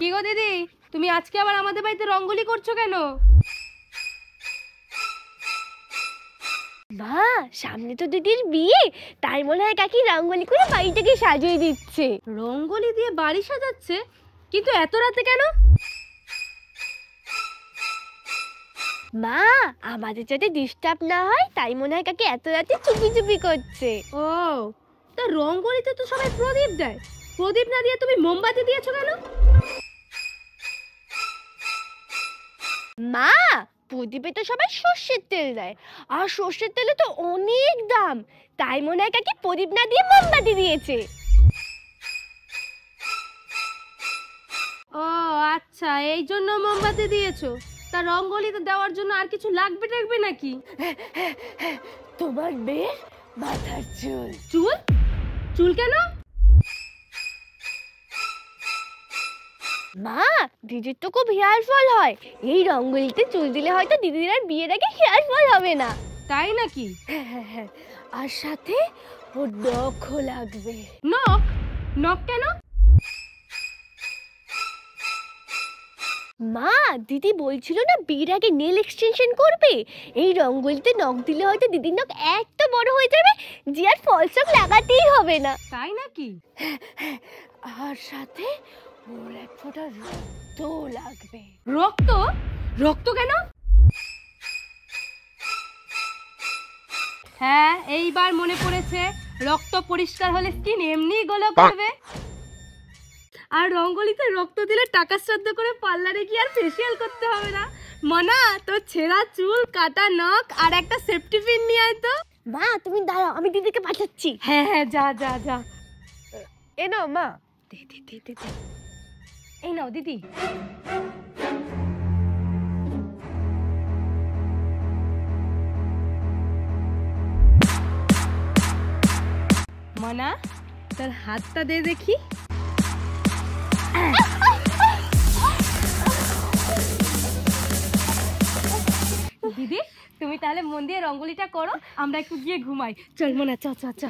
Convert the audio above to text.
কি গো দিদি, তুমি আজকে আবার আমাদের বাড়িতে রঙ্গোলি করছো কেন? মা, সামনে তো দিদির বিয়ে, তাই মনে হয় কাকি রঙ্গোলি করে বাড়িটাকে সাজিয়ে দিচ্ছে। রঙ্গোলি দিয়ে বাড়ি সাজাচ্ছে? কিন্তু এত রাতে কেন? মা, আমাদের যাতে ডিস্টার্ব না হয় তাই মনে হয় কাকি এত রাতে চুপি চুপি করছে। ও, তা রঙ্গোলিতে তো সবাই প্রদীপ দেয়, প্রদীপ না দিয়ে তুমি মোমবাতি দিয়েছো কেন? মা, প্রদীপে তো সবাই সর্ষের তেল দেয়, আর সর্ষের তেলে তো অনেক দাম, তাই মনে হয় কাকি প্রদীপ না দিয়ে মোমবাতি দিয়েছে। ও আচ্ছা, এই জন্য মোমবাতি দিয়েছো। তা রঙ্গোলিতে দেওয়ার জন্য আর কিছু লাগবে টাকবে নাকি? তোমার মেয়ে মাথার চুল। চুল? চুল কেন? মা, দিদির তো খুব হেয়ার ফল হয়, এই রঙ্গোলিতে চুল দিলে হয়তো দিদির আর বিয়ের আগে হেয়ার ফল হবে না। তাই নাকি? হ্যাঁ, আর সাথে ওর নখও লাগবে। নখ? নখ কেন? মা, দিদি বলছিল না বিয়ের আগে নেল এক্সটেনশন করবে, এই রঙ্গোলিতে নখ দিলে হয়তো দিদির নখ এত বড় হয়ে যাবে যে আর ফলস লাগাতেই হবে না। তাই নাকি? আর সাথে ওর এক ফোঁটা রক্ত লাগবে। রক্ত? রক্ত কেন? হ্যাঁ, এইবার মনে পড়েছে, রক্ত পরিষ্কার হলে স্কিন এমনি গ্লো করবে। আর রঙ্গোলিতে রক্ত দিলে টাকা শ্রদ্ধা করে পার্লারে গিয়ে আর ফেসিয়াল করতে হবে না। মনা, তোর ছেঁড়া চুল, কাটা নখ আর একটা সেফটি পিন নিয়ে আয় তো। মা, তুমি দাঁড়াও, আমি দিদিকে পাঠাচ্ছি। হ্যাঁ, যা যা যা। এ নাও মা। দে। এই নাও দিদি। মনা, তোর হাতটা দে দেখি। দিদি, তুমি তাহলে মন দিয়ে রঙ্গোলিটা করো, আমরা একটু গিয়ে ঘুমাই। চল মনা, চ চ চ।